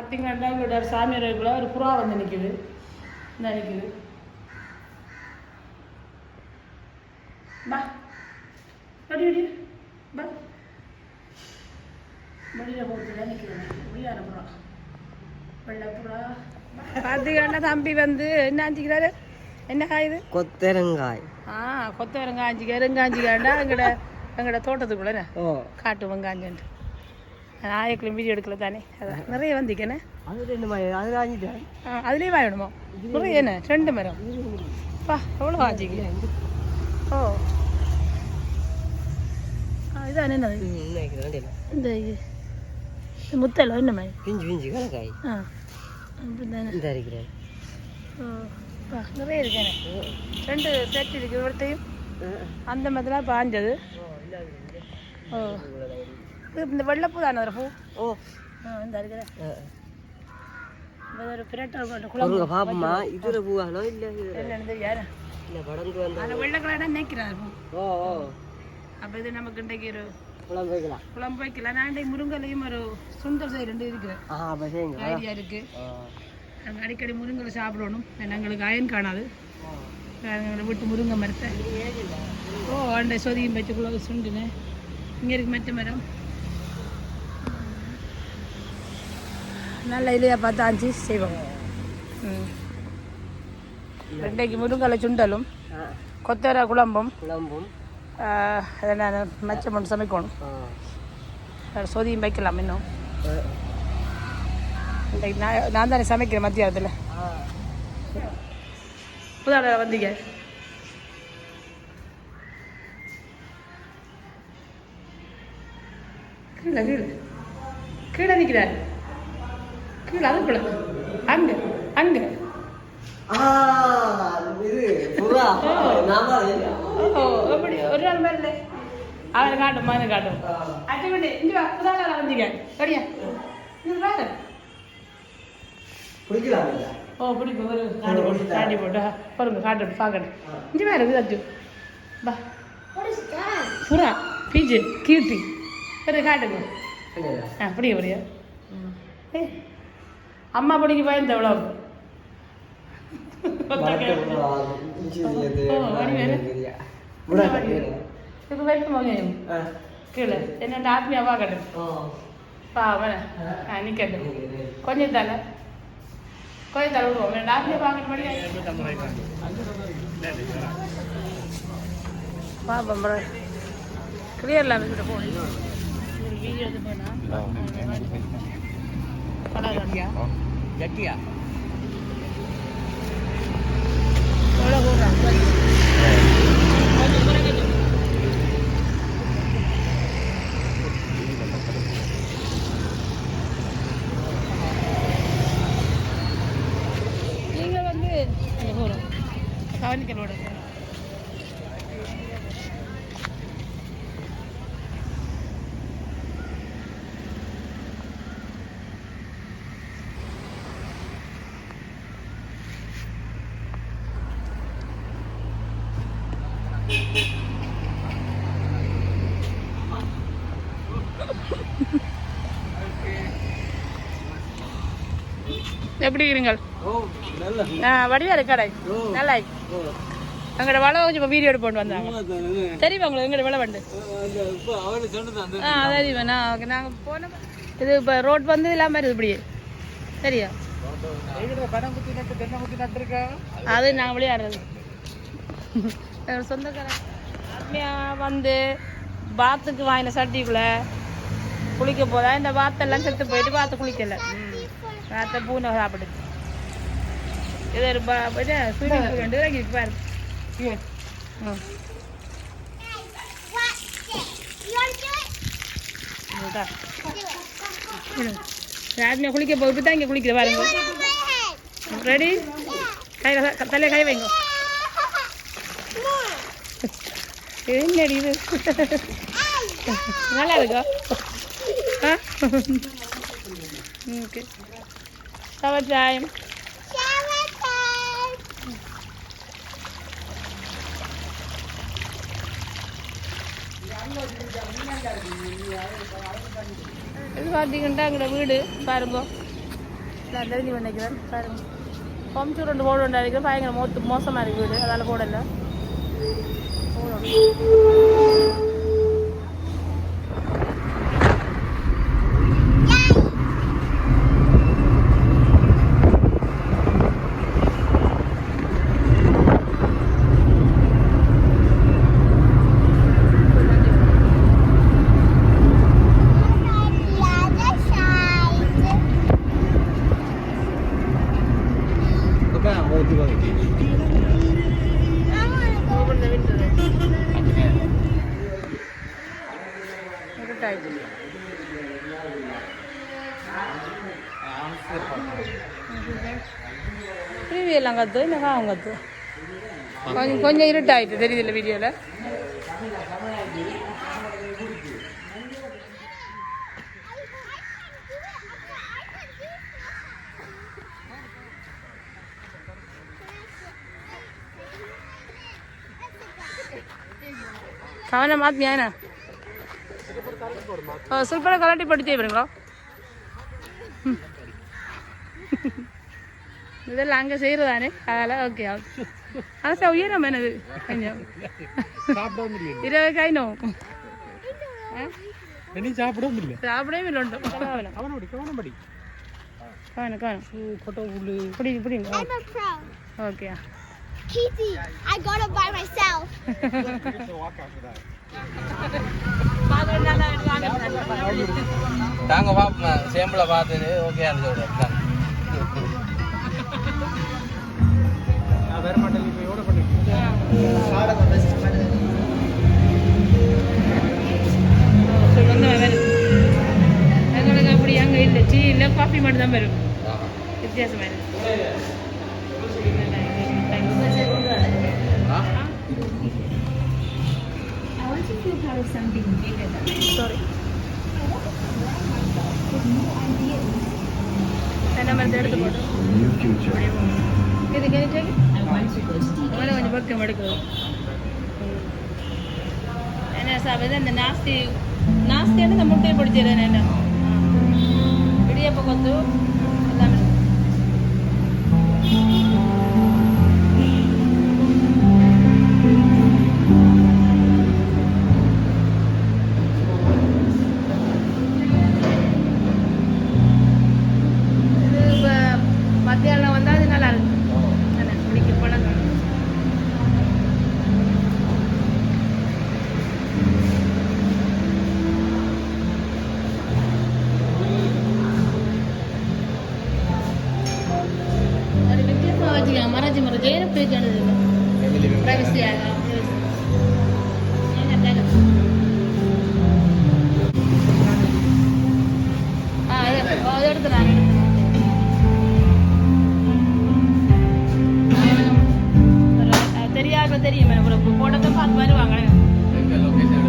பார்த்தீங்கன்னா இங்கே சாமியாருக்குள்ள ஒரு புறா வந்து நிற்குது நினைக்குது பா அடி அடி பா வெளியில் போட்டு நிற்கிறேன் வெளியார புறா வெள்ளை புறா பார்த்தீங்கன்னா தம்பி வந்து என்ன ஆஞ்சிக்கிறாரு என்ன காய் இது கொத்தரங்காய் கொத்தவரங்காய் வெங்காஞ்சிக்காண்டா எங்கட தோட்டத்துக்குள்ளே காட்டு வெங்காஞ்சன்ட்டு நாயக்குள்ள வீடியோ எடுக்கல தானே அதான் நிறைய வந்திக்கண்ணே அதுலேயே வாங்கிடுமோ நிறைய என்ன 2 மரம் பா எவ்வளோ வாஞ்சிக்க ஓ இதான் என்னது இந்த முத்தல என்ன மாதிரி பிஞ்சு பிஞ்சு கணக்காய் அப்படிதானே ஓ பா நிறைய இருக்கேனே 2 செட் இருக்கு இவ்வளோத்தையும் அந்த மாதிரிலாம் பாஞ்சது ஓ இந்த வெள்ளைப்பூ தானே பூ ஓ இந்த இருக்கிற ஒரு பிரட்டல் போட்டு குழம்பு பாப்பமா இதுல பூவானோ இல்ல என்னன்னு தெரியாது இல்ல படங்கு வந்து அந்த வெள்ளை கலரா நினைக்கிறாரு பூ ஓ ஓ அப்போ இது நமக்கு இன்றைக்கு ஒரு குழம்பு வைக்கலாம் நான் இன்றைக்கு முருங்கலையும் ஒரு சுண்டல் செய்ய 2 இருக்குது ஐடியா இருக்கு நாங்கள் அடிக்கடி முருங்கலை சாப்பிடணும் எங்களுக்கு அயன் காணாது எங்களை விட்டு முருங்கை மரத்தை ஓ அண்டை சொதியும் வச்சுக்குள்ள சுண்டுன்னு இங்கே இருக்கு மற்ற மரம் நல்ல இலையாக பார்த்து ஆஞ்சி செய்வோம் ரெண்டைக்கு முருங்கலை சுண்டலும் கொத்தவரை குழம்பும் என்ன மச்சம் ஒன்று சமைக்கணும் சொதியும் வைக்கலாம் இன்னும் இன்றைக்கு நான் தானே சமைக்கிறேன் மத்தியானத்தில் புதாட வந்தீங்க கீழே கீழே கீழே நிற்கிறாரு கீழே அதுக்குள்ள அங்கே அங்கே எப்படி ஒரு நாள் மாதிரி இல்லை அவனை காட்டும் மகனை காட்டும் அட்டை பண்ணி இங்கே புதாட வந்தீங்க சரியா ஓ பிடிக்கும் ஒரு காண்டி போட்டு பாருங்க காட்டு பார்க்கணும் இங்கே வேறு இது அச்சு பா புறா பீஜு கீர்த்தி சரி காட்டுங்க அப்படியே அப்படியா அம்மா பிடிக்க பயந்து எவ்வளோ இப்போ வைக்குமா கீழே என்ன ஆத்மியா பார்க்கட்டும் பாவன நிற்கட்டும் கொஞ்சம் தலை கொஞ்சம் தலை விடுவோம் ஆத்மியா பார்க்கணும் பாப்பா கிளியர் இல்லாமல் கிட்ட போகணும் வீடியோ இது போனால் கட்டியா எவ்வளோ போடுறாங்க கொஞ்சம் குறைக்க நீங்கள் வந்து போகிறோம் கவனிக்கலோட எப்படி இருங்கள் வடிவா இருக்கடை நல்லா எங்களோட வள கொஞ்சம் இப்போ வீடியோ எடுத்து வந்தாங்க தெரியுமா உங்களுக்கு எங்களோட விளை வண்டு தெரியுமா நாங்கள் போன இது இப்போ ரோட் வந்து இல்லாமல் இருக்குது இப்படியே சரியா அது நாங்கள் விளையாடுறது சொந்தக்காரன் ஆத்மியாக வந்து பாத்துக்கு வாங்கின சட்டிக்குள்ளே குளிக்க போதா இந்த வாத்தெல்லாம் செத்து போயிட்டு பாத்து குளிக்கல வாத்தை பூனை சாப்பிடுது இது ஒரு ஸ்விம்மிங் பூல் ரெண்டு இறங்கி பாரு ஆத்மியா குளிக்க போய் இப்போ தான் இங்கே குளிக்கிற பாருங்க ரெடி கையில் தலையை கை வைங்க என்னடி இது நல்லா இருக்கா ஓகே சவச்சாயம் இது பார்த்தீங்கன்னா எங்களோட வீடு பாருங்க நான் தெரிஞ்சு பண்ணிக்கிறேன் பாருங்க. ஹோம் டூர் 2 போர்டு உண்டாയിരിക്കും. பயங்கர மோசமாக இருக்குது வீடு, அதால் போடலை. எல்லாம் கற்று இந்த காகம் கற்று கொஞ்சம் இருட்டாயிட்டு தெரியுதில்ல வீடியோவில். கவனம் மாத்தியானா சூப்பராக கலாட்டி போட்டு செய்வீங்களா? இதெல்லாம் அங்கே செய்கிறதானே அதெல்லாம் ஓகே ஓகே. ஆனால் சார் உயரம் என்னது கொஞ்சம் 20 காயினோம் சாப்பிடவும் இல்லை உண்டு. Okay Kitty, I got it by myself. தாங்க பாப்பா சேம்பிள பார்த்தது ஓகேன்னு சொல்றேன். வேற மாடல் இப்போ எவ்வளோ பண்ணிருக்கீங்க? எங்களுக்கு அப்படி அங்கே இல்லை, டீ இல்லை, காஃபி மட்டும் தான் வரும். வித்தியாசமாக இருக்கு. Sorry. நம்ம எடுத்து போட்டோம். இது கேட்டு கொஞ்சம் பக்கம் எடுக்கிறோம். என்ன சாப்பிடுது அந்த நாஸ்தியான இந்த முட்டையை பிடிச்சிடுறேன். என்ன இடியப்ப கொத்து எல்லாமே மத்தியானம் வந்தால் அது நல்லா இருக்கும். பிடிக்க பழக்கம். அது வித்தியாசமாக வச்சுக்கலாம். மராஜி ஏன் பிடிக்கானது இல்லை பிரைவசியாக அதை எடுத்துலாம். தெரியும் எனக்கு போட்டதை பார்த்து வருவாங்க.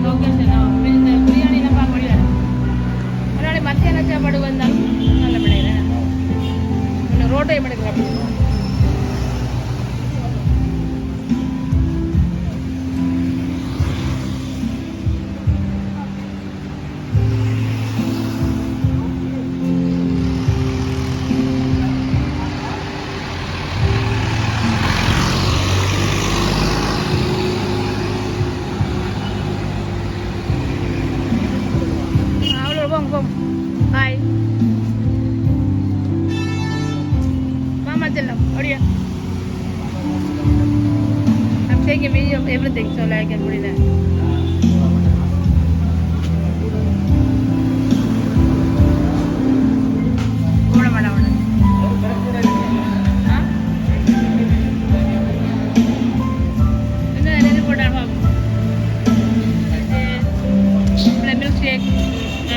லொக்கேஷன் இந்த பிரியாணிலாம் பார்க்க முடியாது. முன்னாடி மத்தியான சாப்பாடு வந்தாலும் நல்ல பிள்ளைங்க ரோட்டையும் எடுக்கிறேன். Hi. Mama Jallam, audio. I'm taking a video of everything so I can put it there.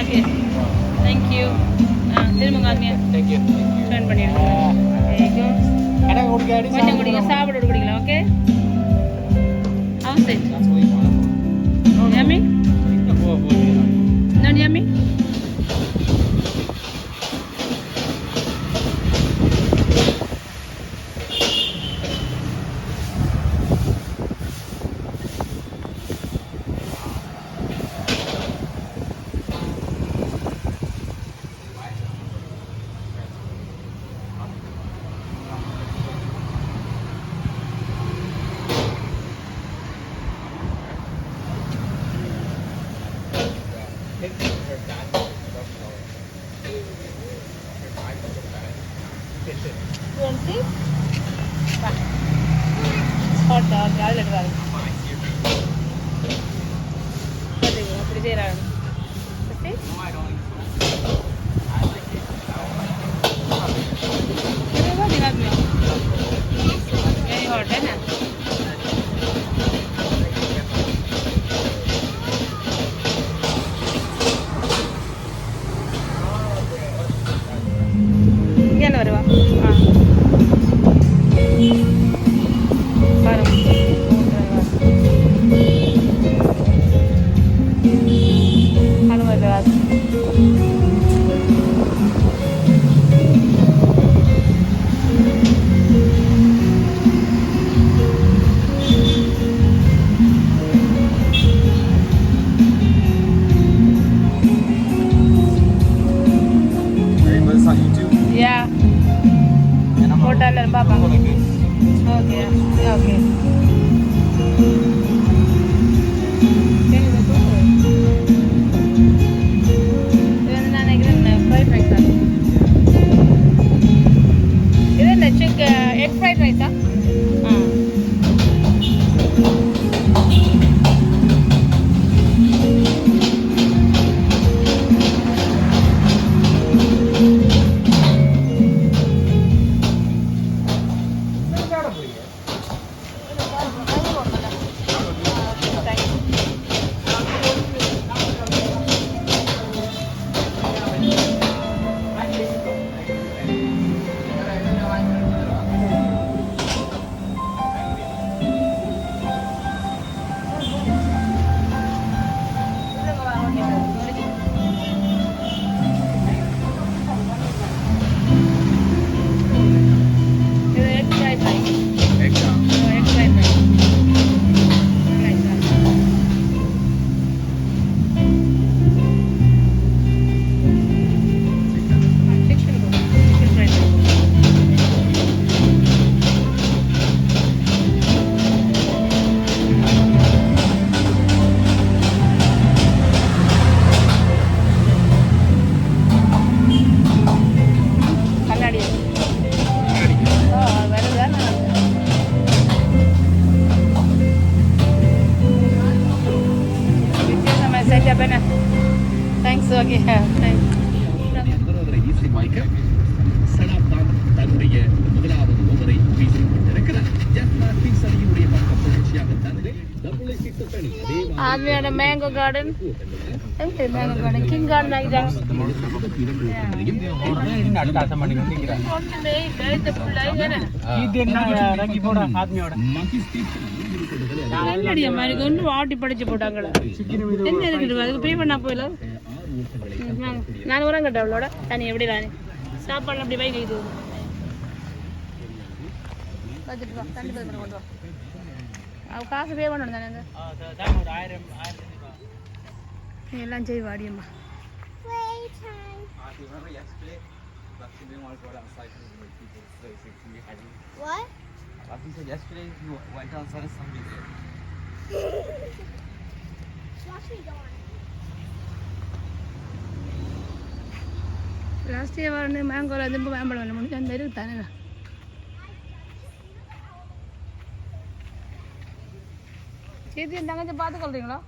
Okay. Thank you. Thank you. Turn பண்ணிடுங்க. There you go. கொஞ்சம் குடிங்க, சாப்பிட்டு குடிக்கலாம். Okay. How's it? Yummy? Not yummy? அப்படி செய்யறாங்க very hot, है ना? क्या ना रहा? हाँ। बारह। खाना वाले बात। Yeah. Hotel and Baba. Okay. Yeah, okay. Egg fried rice, huh? Thanks, okay. Thanks. ಆದ್ಮೇಲೆ ಮ್ಯಾಂಗೋ ಗಾರ್ಡನ್ ಎಂತ ಮ್ಯಾಂಗೋ ಗಾರ್ಡನ್ ಕಿಂಗ್ ಗಾರ್ಡನ್ ಆಗಿದೆ ஒன்று வாட்டி படிச்சு போட்டாங்களே என்ன இருக்குது அதுக்கு பே பண்ணா போயில நான் உரம் கட்ட அவளோட தனி எப்படி நானே சாப்பாடு அப்படி வைக்க இது வச்சுட்டு வா தண்ணி பதம் கொண்டு வா அவ காசு பே பண்ணணும் தானே எல்லாம் செய் வாடியம்மா What? Like you said yesterday, you went outside of somebody there. Watch me go on. Last year, I was mango. I didn't remember when I was in the town. See, the young man is calling, no?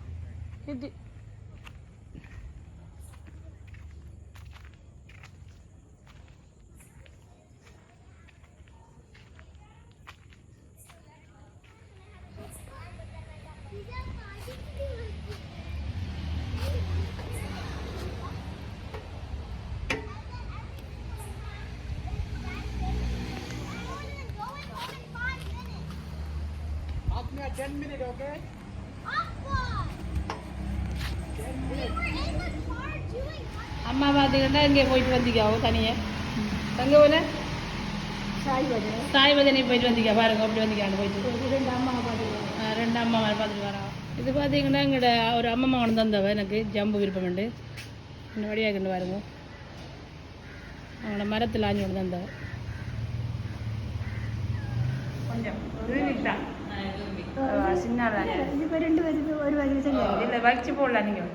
After 10 minutes, okay? அம்மா பார்த்தீங்கன்னா இங்கே போயிட்டு வந்திக்காவோ தனியாக தங்க போல சாய் பஜனை போயிட்டு வந்திக்கா பாருங்க அப்படி வந்திக்காண்டு போயிட்டு ரெண்டு அம்மா பார்த்துட்டு வரோம் இது பார்த்தீங்கன்னா எங்களோட ஒரு அம்மா கொண்டு தந்தவ எனக்கு ஜம்பு விருப்பம் உண்டு இந்த வழியாக கொண்டு பாருங்க அவங்களோட மரத்தில் ஆஞ்சு கொண்டு தந்தவ கொஞ்சம் சின்ன இல்லை வச்சு போடலாம் நீங்கள்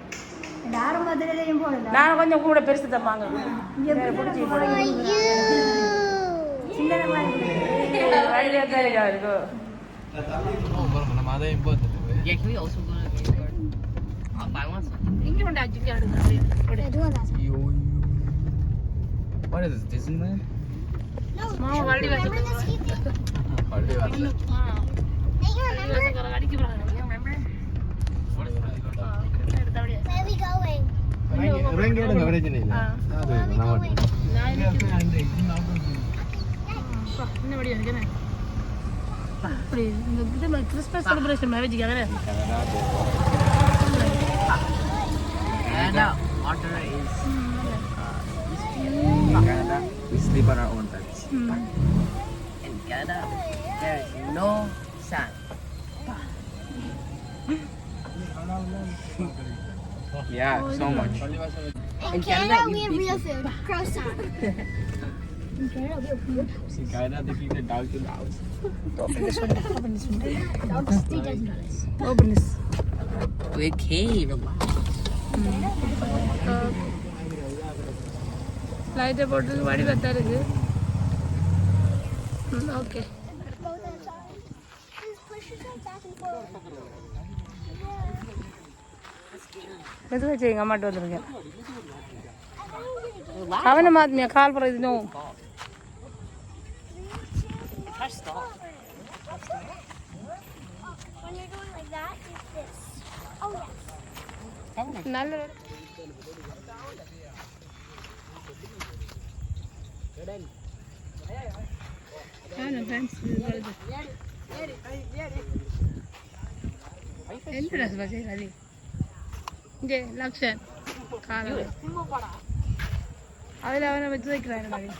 நான் கொஞ்சம் கூட பெருசு தப்பாங்க பிடிச்சி இருக்கும் Actually, also gonna get buy one. இங்கே உண்டாச்சு What is this, Disneyland? மாமா வண்டி வச்சு அடிக்க போறாங்க Where are we going? Christmas celebration மாதிரி வச்சுக்காங்க Canada, water is. In Canada, we sleep on our own beds. In Canada, there is no sand. Yeah, so much. In Canada, we have real food. Croissant. In Canada, we have food. In Canada, they feed the dog to the house. Dogs stay down. Open this We cave. லைட்டை போட்டு வடி பத்தா இருக்கு okay மெதுவாக செய்யுங்க அம்மாட்டு வந்துருங்க அவனை மாத்தினியா கால் போகிற இதுனும் When you're doing like that, it's this. Oh, yes. நல்ல எந்த ரசம் பச்சை அது இங்கே லக்ஷன் காலம் அதில் அவனை வச்சு வைக்கிறாங்க மாதிரி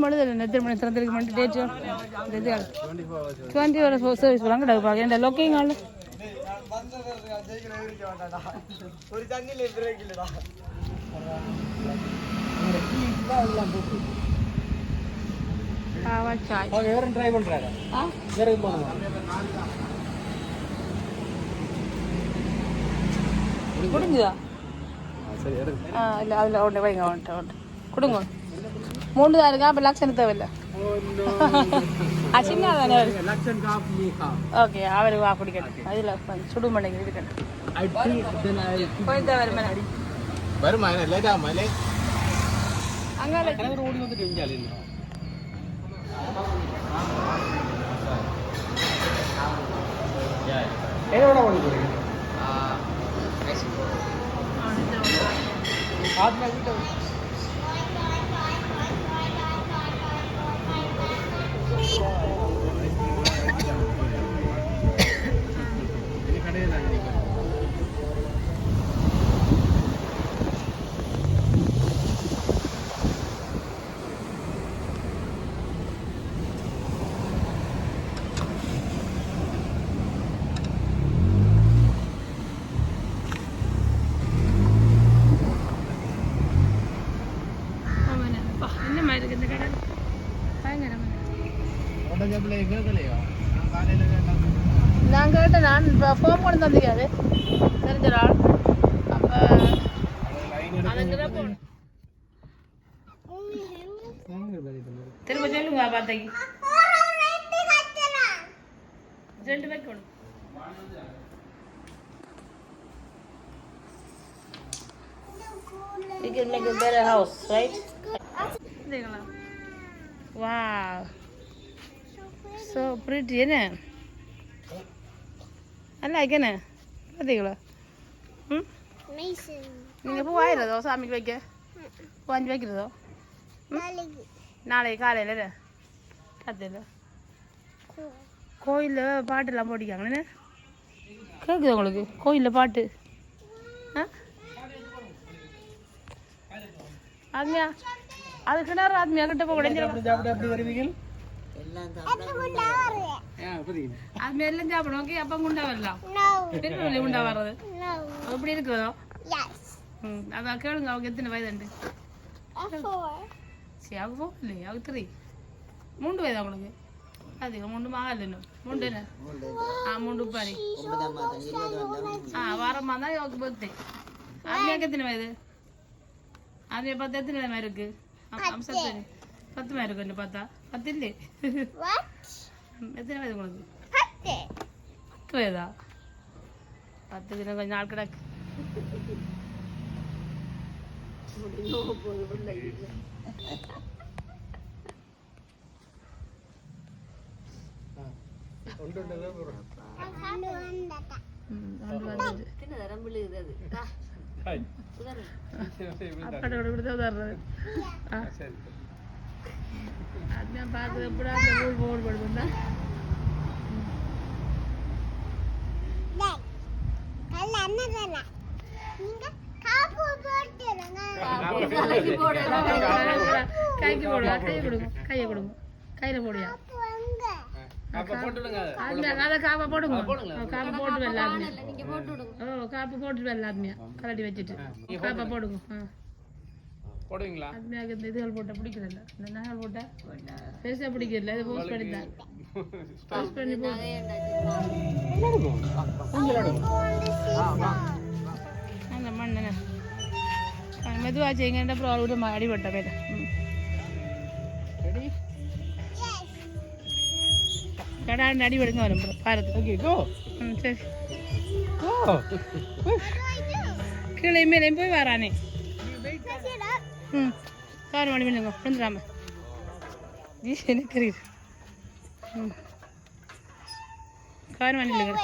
மனிதன் எத்தனை மணி திறந்திருக்கு மணி டேட்டு இது 20 hours சர்வீஸ் வராங்க பார்க்க இந்த லொக்கிங் ஆள் முடிஞ்சுதா இல்லை அதில் ஒன்று வைங்க ஒன்று கொடுங்க 3 தான் இருக்கா அப்போ லக்ஷன் தேவையில்லை சின்ன தானே ஓகே அவர் வா குடிக்கட்டும் அதில் சுடு மண்டைக்கு இருக்கட்டும் போய் வருமா அங்கே நான் கேட்டேன் நான் இப்போ ஃபோன் கொண்டு தந்திக்காது தெரிஞ்ச ஆள் அப்போ அதுக்குதான் போகணும் திரும்ப சொல்லுங்க பார்த்தைக்கு 2 வைக்கணும் You can make a better house, right? Wow. So pretty, isn't it? I like it. பார்த்தீங்களா நீங்கள் பூ வாயிறதோ சாமிக்கு வைக்க பூ 5 வைக்கிறதோ நாளைக்கு காலையில் காலையில் கோயிலில் பாட்டுலாம் போட்டிக்காங்கண்ணே கேட்குது உங்களுக்கு கோயிலில் பாட்டு ஆ ஆத்மியா அது கிணறு ஆத்மியா கிட்ட போக உடஞ்சிடும் ஆத்மியா எல்லாம் சாப்பிடும் ஓகே அப்போ குண்டா வரலாம் திருநெல்வேலி குண்டா வர்றது எப்படி இருக்கிறதோ அதான் கேளுங்க அவங்க எத்தனை வயதுண்டு சரி அவங்க போகலையே அவங்க 3 3 வயதா உங்களுக்கு அதிகம் 3 ஆகலன்னு 3 என்ன 3 பாரி வாரமாக தான் இவருக்கு பர்த்டே ஆத்மியாக்கு எத்தனை வயது ஆத்மியா பார்த்தா எத்தனை வயது இருக்கு 10 வயது இருக்கு என்ன பார்த்தா 10 இல்லையே எத்தனை வயது உங்களுக்கு 10 வயதா 10 தினம் கொஞ்சம் நாள் கிடக்கு അപ്പടോട് ഇവിടുത്തെ ഉദാഹരണം അത് ഞാൻ പാക്ക് എപ്പോഴാണ് ഫോൺ കൊടുക്കുന്ന കൈക്ക് പോടുക കൈ കൊടുക്കും കയ്യില് പോടുക அதை காப்பை போடுங்க காப்பை போட்டு வெள்ளாதுமே காப்பு போட்டு வெள்ளாதுமையா கலட்டி வச்சுட்டு காப்பை போடுங்க அதுமையாக இந்த இதுகள் போட்டால் பிடிக்கிறதில்ல இந்த நகல் போட்டால் பெருசாக பிடிக்கிறதில்ல இது போஸ்ட் பண்ணித்தான் போஸ்ட் பண்ணி அந்த மண்ணு மெதுவாக செய்யுங்க அப்புறம் அவரு விட அடிபட்ட பேர் கடாண்டு அடி விடுங்க வரும் பாருது சரி கீழே மேலேயும் போய் வரானே கார் மணி பண்ணுங்க விழுந்துடாம எனக்கு கார் மணி இல்லைங்க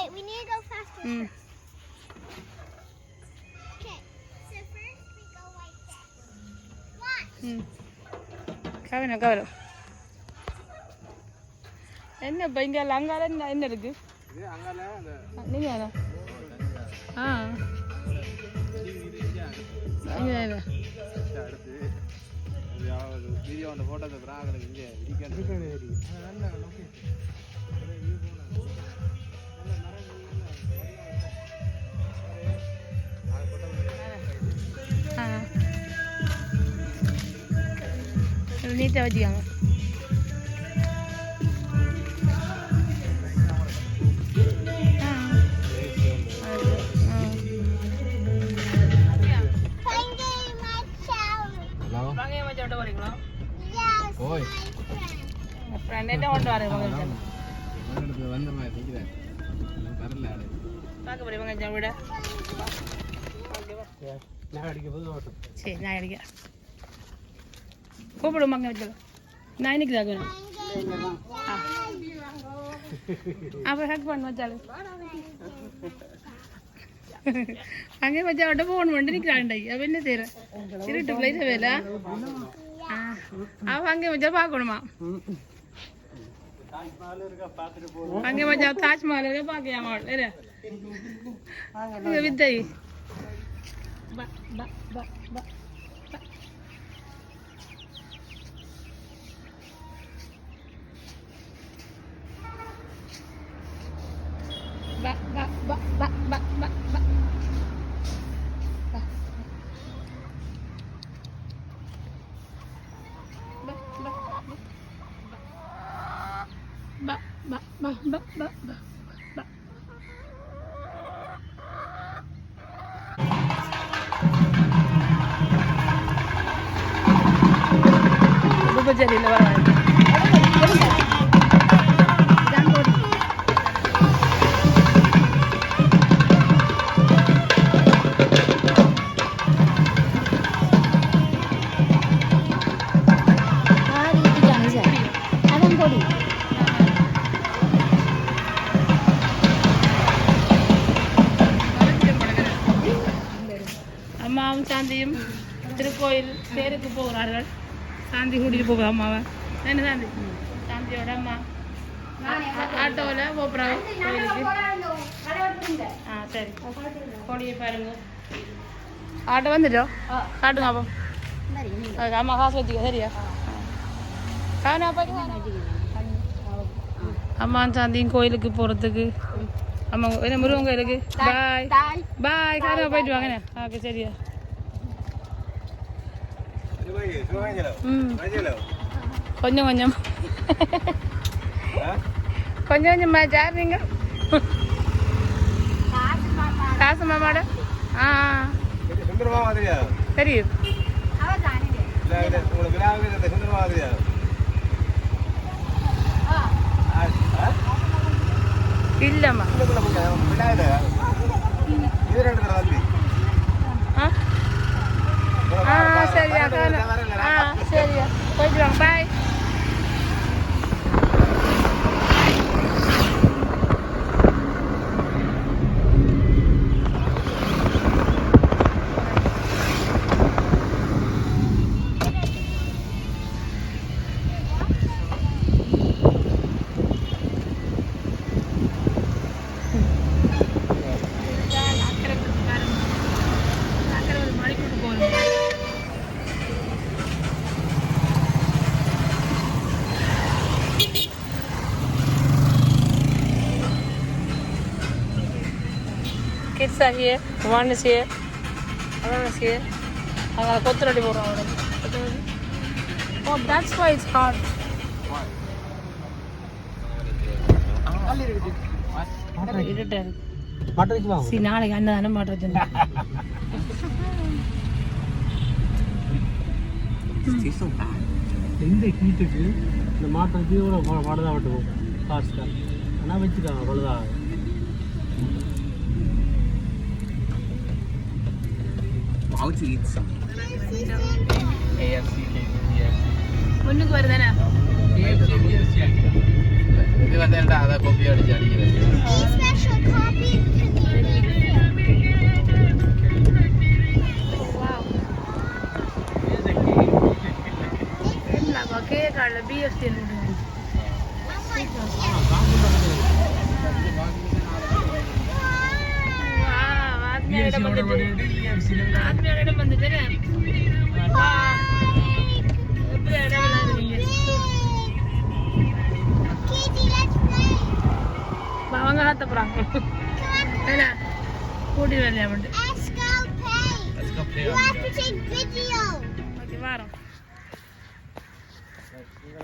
கவனம் கவனம் என்ன இப்போ இங்கே அங்கால என்ன இருக்கு நீங்கள் நீட்டாக வச்சுக்காங்க என்ன கொண்டு வரேன் பார்க்க போறேன் கொஞ்சம் விட சரி நான் அடிக்க கூப்பிடும் மங்க வச்சு நான் இன்னைக்கு தான் அப்புறம் ஹெக் பண்ண வச்சாலும் அங்கே வச்சா விட்ட ஃபோன் பண்ணி நிற்கிறாண்டை அவ என்ன செய்யற இருட்டு பிள்ளைத வேலை அவ அங்கே வச்சா பார்க்கணுமா அங்கே வச்சா தாஜ்மஹால் இருக்க பார்க்கலாமா வித்தை சரியில்லை வர அம்மாவும் சாந்தியும் திருக்கோயில் தேருக்கு போகிறார்கள் சாந்தி கூட்டிட்டு போகுது அம்மாவை என்ன சாந்தி சாந்தியோட அம்மா ஆட்டோவில் போகிறாங்க கோயிலுக்கு சரி கோழியை பாருங்க ஆட்டோ வந்துட்டோம் காட்டுங்க அப்போ அதுக்கு அம்மா காசு வச்சுக்க சரியா அம்மா சாந்தியும் கோயிலுக்கு போகிறதுக்கு அம்மா என்ன முருகன் கோயிலுக்கு பாய் பாய் காரணம் போயிட்டு வாங்கண்ணே ஓகே சரியா கொஞ்சம் கொஞ்சம் கொஞ்சம் கொஞ்சம் யார் நீங்க காசு மாமாட ஆ தெரியும் இல்லம்மா சரியா சரியா போயிட்டு வாங்க பாய் Kids are here. One is here. Another is here. Kothuradi போறோம். Oh, that's why it's hard. See, நாளைக்கு அண்ணன் மாட்டறதுண்டா. இந்த ஹீட்டுக்கு இந்த மாட்டுறதுக்கு இவ்வளோ பாடுதான் விட்டுவோம் காசுக்கா ஆனால் வச்சுக்காங்க அவ்வளோதான் How to eat some? AFC, KFC. முன்னுக்கு வருதானே இது வந்து அதை கோப்பி அடிச்சு அடிக்கிறது Special copy. கேக்கால பிஎஃப்சி ஆத்மியாரிடம் வந்துட்டு எப்படி இடம் அவங்க ஆத்த போறாங்க என்ன கூட்டி வரலையா மட்டும் ஓகே வாரம்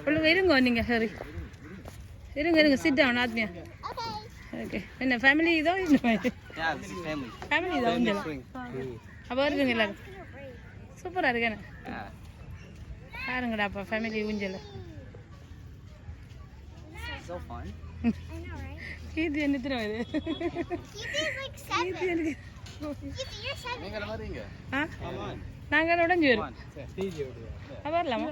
ஒழுங்க இருங்க நீங்க சரி இருங்க சிட் டவுன் ஆத்மியா ஓகே என்ன ஃபேமிலி இதோ இந்த மாதிரி ஃபேமிலி இதோ உண்டு அப்போ இருக்குங்க எல்லாரும் சூப்பராக இருக்கேண்ணே பாருங்கடா அப்போ ஃபேமிலி ஊஞ்சல் கீர்த்தி என்ன இது கீர்த்தி எனக்கு நாங்கள் உடஞ்சி வரும் வரலாமா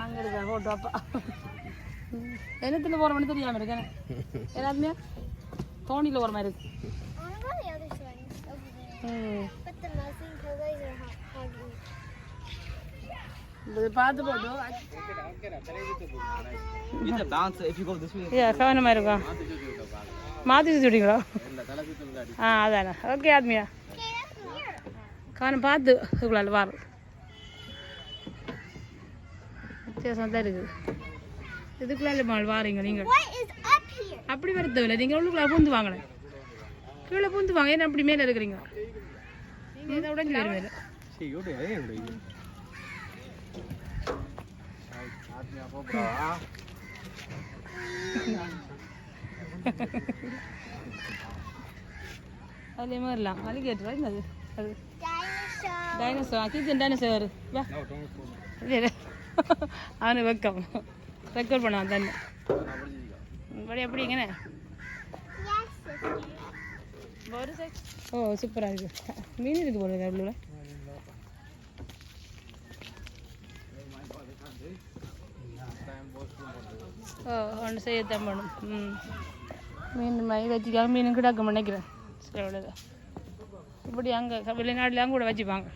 அங்கே இருக்கா ஃபோட்டோ அப்பா என்னத்தில் போகிற மாதிரி தெரியாமல் இருக்கேன் எல்லாருமே தோணியில் போகிற மாதிரி இருக்கு பார்த்து போட்டோம் கவனமாக இருக்கும் மாற்றி சுற்றிங்களா அதானே ஓகே ஆத்மியா கவனம் பார்த்து இதுக்குள்ள வாரம் வித்தியாசம் தான் இருக்குது இதுக்குள்ள மால் வாரீங்க நீங்கள் அப்படி வரத்தவில்லை நீங்கள் உள்ளுக்குள்ள பூந்து வாங்கினேன் கீழே பூந்து வாங்க ஏன்னா அப்படி மேலே இருக்கிறீங்க நீங்கள் இதை உடஞ்சி வரும் மேலே அதுலேயே மாதிரிலாம் அது கேட்டுவா என்னது அது டைனோசர் கிச்சன் டைனோசர் வா அவனு வெக்கம் ரெக்கார்ட் பண்ணுவான் தண்ணி படி எப்படிங்கண்ணே ஓ சூப்பராக இருக்குது மீன் இருக்குது போல அவ்வளோ ஓ ஒன்று செய்யத்தான் பண்ணும் மீன் மாதிரி வச்சுக்காங்க மீனும் கிடாக்க நினைக்கிறேன் சரி அவ்வளோதான் இப்படி அங்கே வெளிநாட்டில் கூட வச்சுப்பாங்க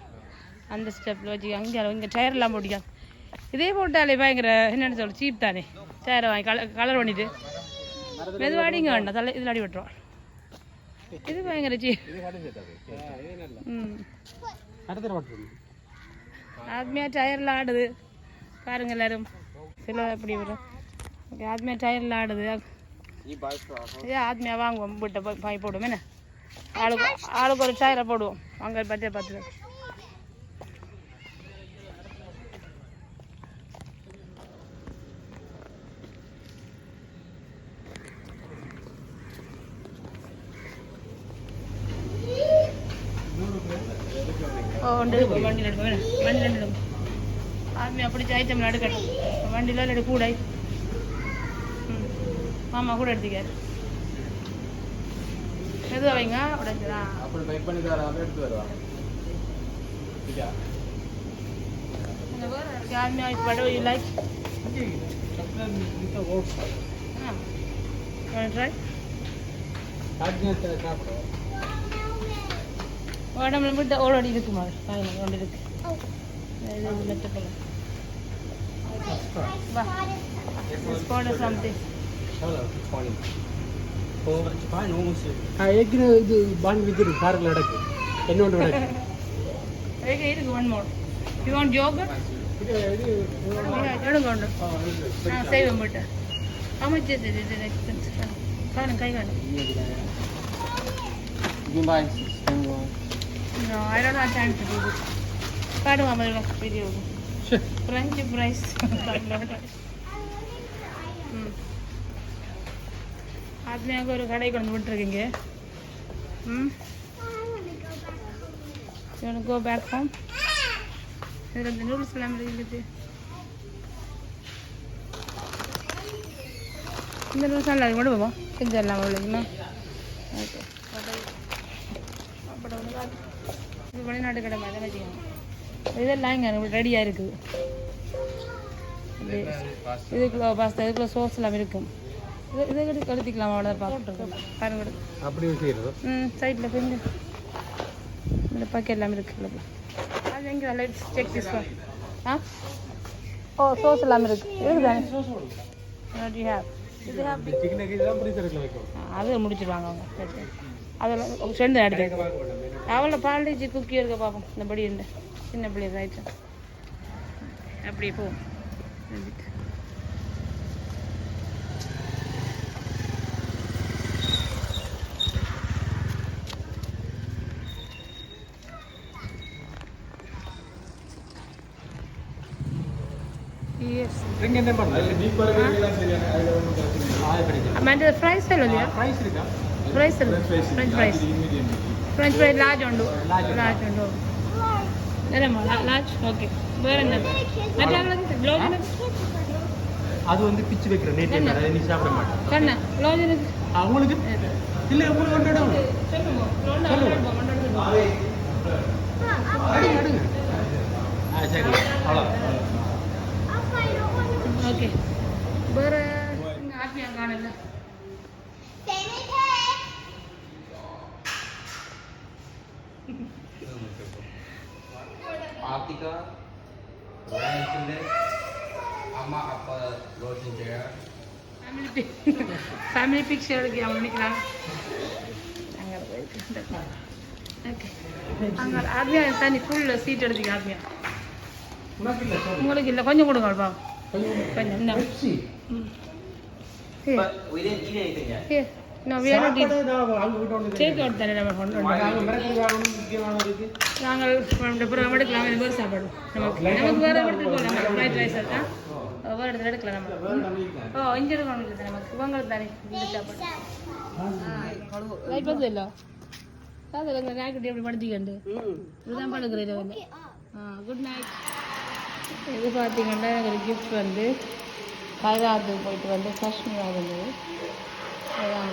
அந்த ஸ்டெப்பில் வச்சுக்காங்க இங்கே டயர்லாம் போட்டிக்காங்க இதே போட்டாலே பயங்கர என்னென்னு சொல்ல சீப் தானே டயரை வாங்கி கலர் பண்ணிட்டு மெதுவாடிங்க வேண்டாம் தலை இதில் அடி விட்டுருவான் இது பயங்கர சீப் ஆத்மியா டயரில் ஆடுது பாருங்க எல்லாரும் சில எப்படி வரும் ஓகே ஆத்மியா டயரில் ஆடுது ஏன் ஆத்மியா வாங்குவோம் வீட்டை வாங்கி போடுவோம் என்ன ஆளுக்கு ஒரு சாயில போடுவோம் அங்கே பச்சை பார்த்து வண்டியில் எடுப்போம் ஆர்மி அப்படி ஐட்டம் எடுக்கட்டும் வண்டியில் இல்லை கூடை மாமா கூட எடுத்துக்காரு எது வைங்க உடஞ்சிடா ஆர்மி படம் யூ லைக் ட்ரை உடம்புல விட்டு ஓடி இருக்குமா கொண்டு இருக்கு இது மெத்தப்பழம் வா போட சம்திங் இது பான் வித்து காரில் நடக்கு என்னோட இருக்கு one more you want yoghurt எடுங்க உண்டு நான் செய்வேன் போட்டு அமைச்சு காணும் கை காணும் No, I don't have time to do this. காடு மாமா வீடியோ French fries. ஆத்மே அங்கே ஒரு கடை கொண்டு விட்டுருக்கீங்க You want to go back home? இதில் இந்த நூடுல்ஸ் எல்லாம் இருக்குது இந்த நூடுல்ஸ் எல்லாம் அது கொண்டு போவோம் செஞ்சிடலாம் அவ்வளோங்களா ஓகே இது வெளிநாட்டு கடை மாதிரி தான் வச்சுக்கோங்க இதெல்லாம் இங்கே ரெடியாக இருக்குது இதுக்குள்ள பாஸ்தா இதுக்குள்ள சோஸ் எல்லாம் இருக்கும் இதை கழுத்திக்கலாம் அவ்வளோதான் பார்த்துருக்கோம் பாருங்க அப்படி சைடில் போய் இந்த பாக்கெட் எல்லாம் இருக்குல்ல அது எங்கே லைட் செக் திஸ் ஒன் ஓ சோஸ் எல்லாம் இருக்குதானே அது முடிச்சிடுவாங்க அவங்க அதில் சேர்ந்து எடுத்து அவளை பாலிச்சு குக்கி இருக்க பார்ப்போம் இந்த படி உண்டு சின்ன பிள்ளைங்க ஆயிடுச்சு அப்படியே போவோம் Yes. Drink and temper. Amanda, the fries are there. Fries irukka. Fries are French fries. French fries large undu. Large undu. Nerama large. Okay. Where and then? Matla vlog. அது வந்து பிச்சு வைக்கிற நேட் அதை நீ சாப்பிட மாட்டே. கண்ணா vlog இருக்கு. அவங்களுக்கு இல்ல உங்களுக்கு கொண்டாடுங்க. சொல்லுங்க. கொண்டாடுங்க. சரி. அவ்வளோ. ஓகே வேற ஆத்மியா காணல ஆர்த்திகா ராயன்சிலே அம்மா அப்பா ரோஷன் ஜெயா ஃபேமிலி பிக்சர் எடுக்க அவனிக்கலாம் அங்கே போயிட்டு ஓகே அங்கே ஆத்மியா தனி ஃபுல் சீட் எடுத்துக்க ஆத்மியா உங்களுக்கு இல்லை கொஞ்சம் கொடுங்க கொஞ்சம் இந்த we didn't eat anything yet. Here. No, we are not eating. Take out the number one. நாங்கள் அப்புறம் எடுக்கலாம் எனக்கு ஒரு சாப்பாடு நமக்கு வேறு இடத்துக்கு போகலாம் ஃப்ரைட் ரைஸ் இருக்கா வேறு இடத்துல எடுக்கலாம் நம்ம ஓ இங்கே இருக்கணும் நமக்கு இவங்களுக்கு தானே இந்த சாப்பாடு லைட் பார்த்து இல்லை அது எங்கள் நாய்க்குட்டி எப்படி படுத்திக்கண்டு இதுதான் படுக்கிறேன் குட் நைட் இது பார்த்தீங்கன்னா எனக்கு ஒரு கிஃப்ட் வந்து கைலாத்துக்கு போயிட்டு வந்து காஷ்மீராக இருந்தது அதான்